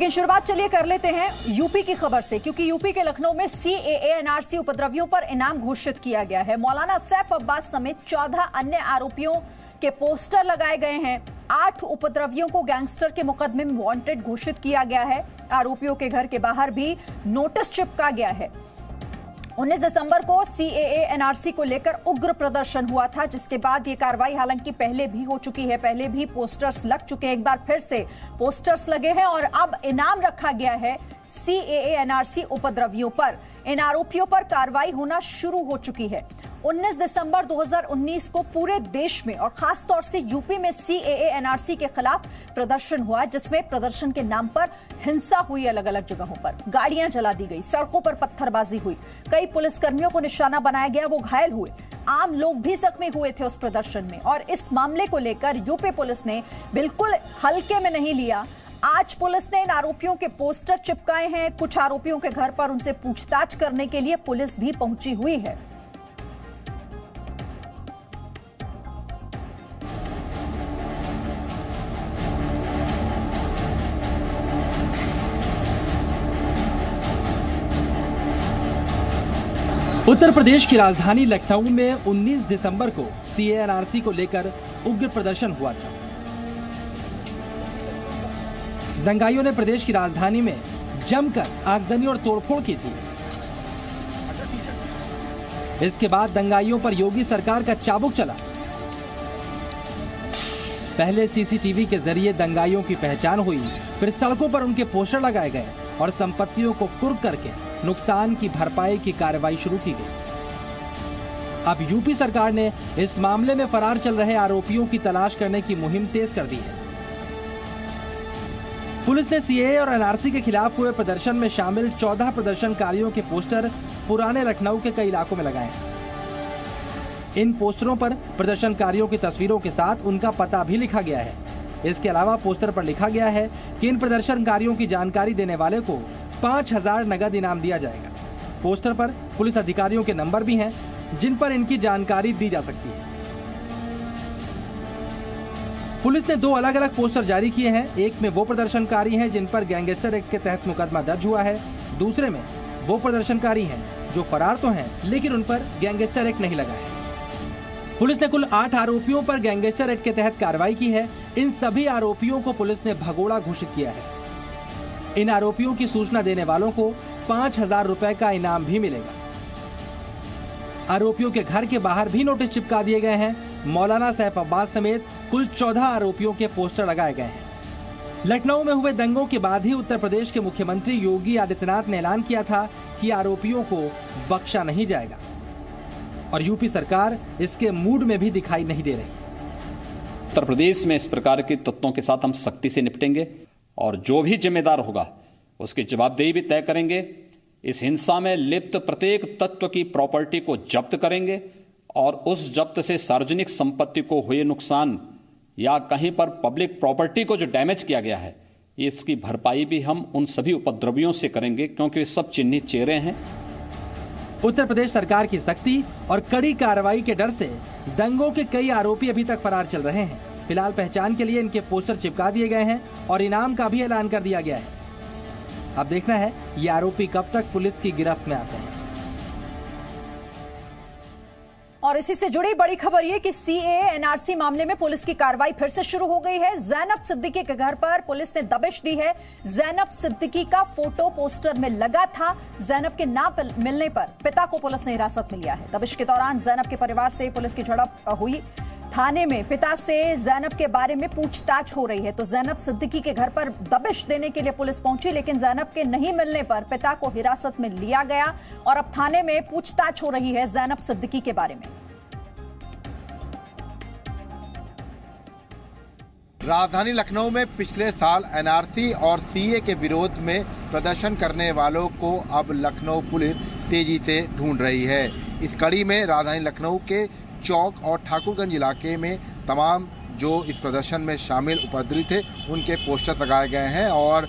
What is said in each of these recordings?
लेकिन शुरुआत चलिए कर लेते हैं यूपी की खबर से, क्योंकि यूपी के लखनऊ में सीएए एनआरसी उपद्रवियों पर इनाम घोषित किया गया है। मौलाना सैफ अब्बास समेत 14 अन्य आरोपियों के पोस्टर लगाए गए हैं। 8 उपद्रवियों को गैंगस्टर के मुकदमे में वांटेड घोषित किया गया है। आरोपियों के घर के बाहर भी नोटिस चिपका गया है। 19 दिसंबर को सीएए एनआरसी को लेकर उग्र प्रदर्शन हुआ था, जिसके बाद ये कार्रवाई हालांकि पहले भी हो चुकी है। पहले भी पोस्टर्स लग चुके हैं, एक बार फिर से पोस्टर्स लगे हैं और अब इनाम रखा गया है सीएए एनआरसी उपद्रवियों पर। इन आरोपियों पर कार्रवाई होना शुरू हो चुकी है। 19 दिसंबर 2019 को पूरे देश में और खास तौर से यूपी में सीएए एनआरसी के खिलाफ प्रदर्शन हुआ, जिसमें प्रदर्शन के नाम पर हिंसा हुई। अलग अलग जगहों पर गाड़ियां जला दी गई, सड़कों पर पत्थरबाजी हुई, कई पुलिसकर्मियों को निशाना बनाया गया, वो घायल हुए। आम लोग भी जख्मी हुए थे उस प्रदर्शन में। और इस मामले को लेकर यूपी पुलिस ने बिल्कुल हल्के में नहीं लिया। आज पुलिस ने इन आरोपियों के पोस्टर चिपकाए हैं। कुछ आरोपियों के घर पर उनसे पूछताछ करने के लिए पुलिस भी पहुंची हुई है। उत्तर प्रदेश की राजधानी लखनऊ में 19 दिसंबर को सीएए एनआरसी को लेकर उग्र प्रदर्शन हुआ था। दंगाइयों ने प्रदेश की राजधानी में जमकर आगजनी और तोड़फोड़ की थी। इसके बाद दंगाइयों पर योगी सरकार का चाबुक चला। पहले सीसीटीवी के जरिए दंगाइयों की पहचान हुई, फिर सड़कों पर उनके पोस्टर लगाए गए और संपत्तियों को कुर्क करके नुकसान की भरपाई की कार्रवाई शुरू की गई। अब यूपी सरकार ने इस मामले में फरार चल रहे आरोपियों की तलाश करने की मुहिम तेज कर दी है। पुलिस ने सीएए और एनआरसी के खिलाफ हुए प्रदर्शन में शामिल 14 प्रदर्शनकारियों के पोस्टर पुराने लखनऊ के कई इलाकों में लगाए हैं। इन पोस्टरों पर प्रदर्शनकारियों की तस्वीरों के साथ उनका पता भी लिखा गया है। इसके अलावा पोस्टर पर लिखा गया है कि इन प्रदर्शनकारियों की जानकारी देने वाले को 5000 नगद इनाम दिया जाएगा। पोस्टर पर पुलिस अधिकारियों के नंबर भी हैं, जिन पर इनकी जानकारी दी जा सकती है। पुलिस ने 2 अलग अलग पोस्टर जारी किए हैं। एक में वो प्रदर्शनकारी हैं जिन पर गैंगस्टर एक्ट के तहत मुकदमा दर्ज हुआ है। दूसरे में वो प्रदर्शनकारी हैं जो फरार तो हैं, लेकिन उन पर गैंगस्टर एक्ट नहीं लगा है। पुलिस ने कुल 8 आरोपियों पर गैंगस्टर एक्ट के तहत कार्रवाई की है। इन सभी आरोपियों को पुलिस ने भगोड़ा घोषित किया है। इन आरोपियों की सूचना देने वालों को 5000 रुपए का इनाम भी मिलेगा। आरोपियों के घर के बाहर भी नोटिस चिपका दिए गए हैं। मौलाना सैफ अब्बास समेत कुल 14 आरोपियों के पोस्टर लगाए गए हैं। लखनऊ में हुए दंगों के बाद ही उत्तर प्रदेश के मुख्यमंत्री योगी आदित्यनाथ ने ऐलान किया था कि आरोपियों को बख्शा नहीं जाएगा, और यूपी सरकार इसके मूड में भी दिखाई नहीं दे रही। उत्तर प्रदेश में इस प्रकार के तत्वों के साथ हम सख्ती से निपटेंगे और जो भी जिम्मेदार होगा उसकी जवाबदेही भी तय करेंगे। इस हिंसा में लिप्त प्रत्येक तत्व की प्रॉपर्टी को जब्त करेंगे और उस जब्त से सार्वजनिक संपत्ति को हुए नुकसान या कहीं पर पब्लिक प्रॉपर्टी को जो डैमेज किया गया है, इसकी भरपाई भी हम उन सभी उपद्रवियों से करेंगे, क्योंकि सब चिन्हित चेहरे हैं। उत्तर प्रदेश सरकार की सख्ती और कड़ी कार्रवाई के डर से दंगों के कई आरोपी अभी तक फरार चल रहे हैं। फिलहाल पहचान के लिए इनके पोस्टर चिपका दिए गए हैं और इनाम का भी ऐलान कर दिया गया है। अब देखना है ये आरोपी कब तक पुलिस की गिरफ्त में आते हैं। और इसी से जुड़ी बड़ी खबर ये कि सीएए एनआरसी मामले में पुलिस की कार्रवाई फिर से शुरू हो गई है। जैनब सिद्दीकी के घर पर पुलिस ने दबिश दी है। जैनब सिद्दीकी का फोटो पोस्टर में लगा था। जैनब के ना मिलने पर पिता को पुलिस ने हिरासत में लिया है। दबिश के दौरान जैनब के परिवार से पुलिस की झड़प हुई। थाने में पिता से जैनब के बारे में पूछताछ हो रही है। तो जैनब सिद्दीकी के घर पर दबिश देने के लिए पुलिस पहुंची, लेकिन जैनब के नहीं मिलने पर पिता को हिरासत में लिया गया और अब थाने में पूछताछ हो रही है जैनब सिद्दीकी के बारे में। राजधानी लखनऊ में पिछले साल एनआरसी और सीए के विरोध में प्रदर्शन करने वालों को अब लखनऊ पुलिस तेजी से ढूंढ रही है। इस कड़ी में राजधानी लखनऊ के चौक और ठाकुरगंज इलाके में तमाम जो इस प्रदर्शन में शामिल उपद्रवी थे उनके पोस्टर लगाए गए हैं और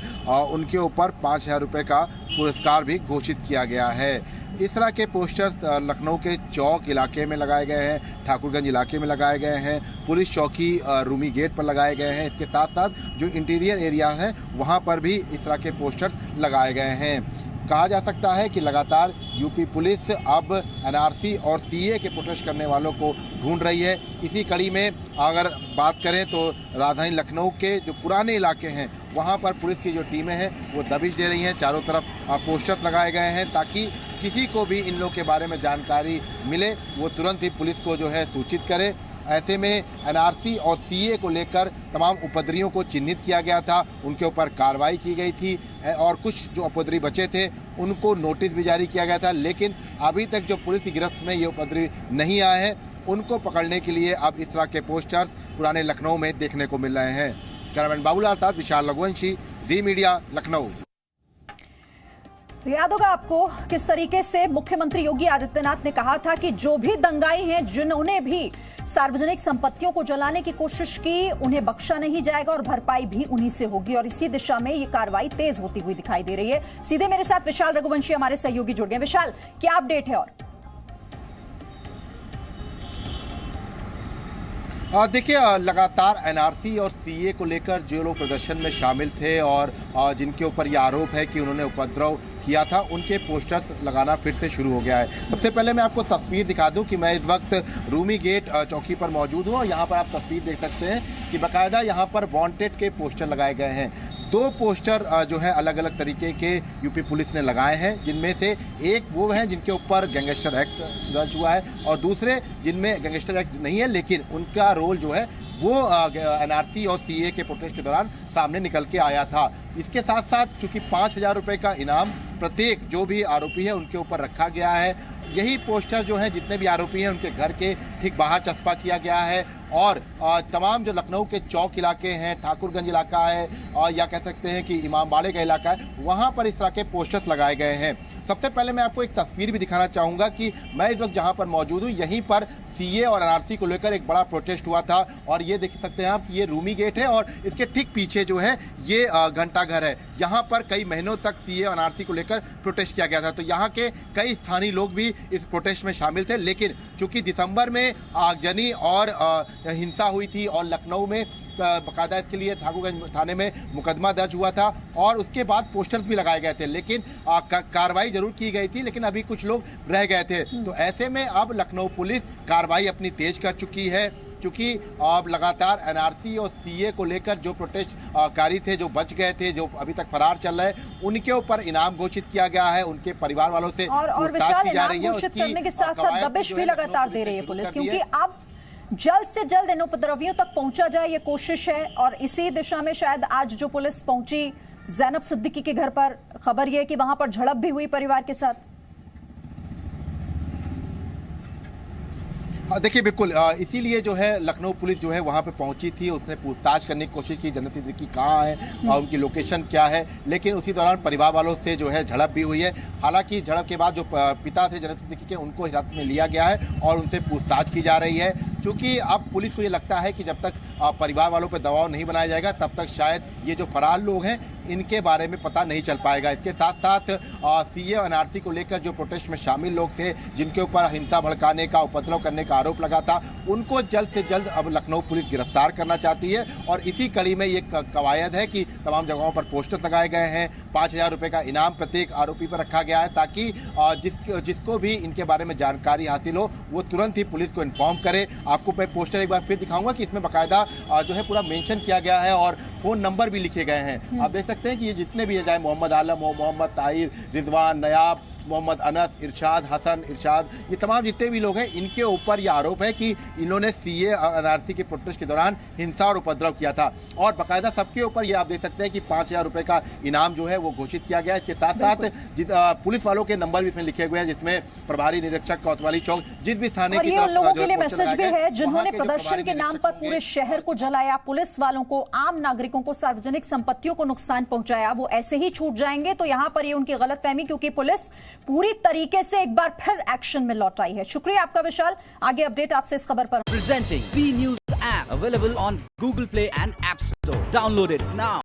उनके ऊपर 5,000 रुपये का पुरस्कार भी घोषित किया गया है। इस तरह के पोस्टर्स लखनऊ के चौक इलाके में लगाए गए हैं, ठाकुरगंज इलाके में लगाए गए हैं, पुलिस चौकी रूमी गेट पर लगाए गए हैं। इसके साथ साथ जो इंटीरियर एरिया हैं वहाँ पर भी इस तरह के पोस्टर्स लगाए गए हैं। कहा जा सकता है कि लगातार यूपी पुलिस अब एनआरसी और सीए के प्रोटेस्ट करने वालों को ढूंढ रही है। इसी कड़ी में अगर बात करें तो राजधानी लखनऊ के जो पुराने इलाके हैं वहाँ पर पुलिस की जो टीमें हैं वो दबिश दे रही हैं। चारों तरफ पोस्टर्स लगाए गए हैं ताकि किसी को भी इन लोग के बारे में जानकारी मिले वो तुरंत ही पुलिस को जो है सूचित करे। ऐसे में एनआरसी और सीए को लेकर तमाम उपद्रवियों को चिन्हित किया गया था, उनके ऊपर कार्रवाई की गई थी और कुछ जो उपद्रवी बचे थे उनको नोटिस भी जारी किया गया था। लेकिन अभी तक जो पुलिस की गिरफ्त में ये उपद्रवी नहीं आए हैं उनको पकड़ने के लिए अब इस तरह के पोस्टर्स पुराने लखनऊ में देखने को मिल रहे हैं। कैमरामैन बाबूलाल साथ विशाल रघुवंशी, जी मीडिया, लखनऊ। तो याद होगा आपको किस तरीके से मुख्यमंत्री योगी आदित्यनाथ ने कहा था कि जो भी दंगाई हैं, जिन्होंने भी सार्वजनिक संपत्तियों को जलाने की कोशिश की, उन्हें बख्शा नहीं जाएगा और भरपाई भी उन्हीं से होगी। और इसी दिशा में ये कार्रवाई तेज होती हुई दिखाई दे रही है। सीधे मेरे साथ विशाल रघुवंशी हमारे सहयोगी जुड़ गए। विशाल, क्या अपडेट है? और देखिए, लगातार एनआरसी और सीए को लेकर जो लोग प्रदर्शन में शामिल थे और जिनके ऊपर ये आरोप है कि उन्होंने उपद्रव किया था उनके पोस्टर्स लगाना फिर से शुरू हो गया है। सबसे पहले मैं आपको तस्वीर दिखा दूं कि मैं इस वक्त रूमी गेट चौकी पर मौजूद हूं और यहाँ पर आप तस्वीर देख सकते हैं कि बाकायदा यहाँ पर वांटेड के पोस्टर लगाए गए हैं। 2 पोस्टर जो है अलग अलग तरीके के यूपी पुलिस ने लगाए हैं, जिनमें से एक वो हैं जिनके ऊपर गैंगस्टर एक्ट दर्ज हुआ है और दूसरे जिनमें गैंगस्टर एक्ट नहीं है लेकिन उनका रोल जो है वो एनआरसी और सीए के प्रोटेस्ट के दौरान सामने निकल के आया था। इसके साथ साथ चूंकि 5,000 रुपये का इनाम प्रत्येक जो भी आरोपी है उनके ऊपर रखा गया है, यही पोस्टर जो हैं जितने भी आरोपी हैं उनके घर के ठीक बाहर चस्पा किया गया है और तमाम जो लखनऊ के चौक इलाके हैं, ठाकुरगंज इलाका है और या कह सकते हैं कि इमामबाड़े का इलाका है, वहाँ पर इस तरह के पोस्टर्स लगाए गए हैं। सबसे पहले मैं आपको एक तस्वीर भी दिखाना चाहूँगा कि मैं इस वक्त जहाँ पर मौजूद हूँ यहीं पर सीए और एनआरसी को लेकर एक बड़ा प्रोटेस्ट हुआ था और ये देख सकते हैं आप कि ये रूमी गेट है और इसके ठीक पीछे जो है ये घंटा घर है। यहाँ पर कई महीनों तक सीए और एनआरसी को लेकर प्रोटेस्ट किया गया था, तो यहाँ के कई स्थानीय लोग भी इस प्रोटेस्ट में शामिल थे। लेकिन चूंकि दिसंबर में आगजनी और हिंसा हुई थी और लखनऊ में बाकायदा इसके लिए ठाकुरगंज थाने में मुकदमा दर्ज हुआ था और उसके बाद पोस्टर्स भी लगाए गए थे, लेकिन कार्रवाई जरूर की गई थी लेकिन अभी कुछ लोग रह गए थे। तो ऐसे में अब लखनऊ पुलिस कार्रवाई अपनी तेज कर चुकी है क्योंकि अब लगातार एनआरसी और सीए को लेकर जो प्रोटेस्ट कारी थे, जो बच गए थे, जो अभी तक फरार चल रहे हैं, उनके ऊपर इनाम घोषित किया गया है, उनके परिवार वालों से पूछताछ की जा रही है। घोषित करने के साथ साथ दबिश भी लगातार दे रही है पुलिस, क्योंकि अब जल्द से जल्द इन उपद्रवियों तक पहुंचा जाए ये कोशिश है। और इसी दिशा में शायद आज जो पुलिस पहुंची जैनब सिद्दीकी के घर पर, खबर ये है कि वहां पर झड़प भी हुई परिवार के साथ। देखिए, बिल्कुल इसीलिए जो है लखनऊ पुलिस जो है वहाँ पे पहुंची थी, उसने पूछताछ करने की कोशिश की जैनब सिद्दीकी कहाँ है और उनकी लोकेशन क्या है, लेकिन उसी दौरान परिवार वालों से जो है झड़प भी हुई है। हालांकि झड़प के बाद जो पिता थे जैनब सिद्दीकी के, उनको हिरासत में लिया गया है और उनसे पूछताछ की जा रही है। चूँकि अब पुलिस को ये लगता है कि जब तक परिवार वालों पर दबाव नहीं बनाया जाएगा तब तक शायद ये जो फरार लोग हैं इनके बारे में पता नहीं चल पाएगा। इसके साथ साथ सीए और एनआरसी को लेकर जो प्रोटेस्ट में शामिल लोग थे, जिनके ऊपर हिंसा भड़काने का, उपद्रव करने का आरोप लगा था, उनको जल्द से जल्द अब लखनऊ पुलिस गिरफ्तार करना चाहती है। और इसी कड़ी में ये कवायद है कि तमाम जगहों पर पोस्टर लगाए गए हैं, 5,000 रुपये का इनाम प्रत्येक आरोपी पर रखा गया है ताकि जिसको भी इनके बारे में जानकारी हासिल हो वो तुरंत ही पुलिस को इन्फॉर्म करे। आपको मैं पोस्टर एक बार फिर दिखाऊंगा कि इसमें बाकायदा जो है पूरा मेंशन किया गया है और फ़ोन नंबर भी लिखे गए हैं। आप देख सकते हैं कि ये जितने भी है, चाहे मोहम्मद आलम हो, मोहम्मद ताहिर, रिजवान, नयाब, मोहम्मद अनस, इरशाद, हसन, इरशाद, ये तमाम जितने भी लोग हैं इनके ऊपर ये आरोप है कि इन्होंने सीए और एनआरसी के प्रोटेस्ट के दौरान हिंसा और उपद्रव किया था और बाकायदा सबके ऊपर ये आप देख सकते हैं कि 5,000 रुपये का इनाम जो है वो घोषित किया गया है। इसके साथ साथ पुलिस वालों के नंबर भी इसमें लिखे हुए हैं, जिसमें प्रभारी निरीक्षक कोतवाली चौक, जिस भी थाने की लोगों के लिए मैसेज भी है जिन्होंने प्रदर्शन के नाम पर पूरे शहर को जलाया, पुलिस वालों को, आम नागरिकों को, सार्वजनिक संपत्तियों को नुकसान पहुंचाया, वो ऐसे ही छूट जाएंगे। तो यहाँ पर ये उनकी गलतफहमी, क्योंकि पुलिस पूरी तरीके से एक बार फिर एक्शन में लौट आई है। शुक्रिया आपका विशाल। आगे अपडेट आपसे इस खबर पर। Presenting B news app available on Google Play and App Store. Download it now.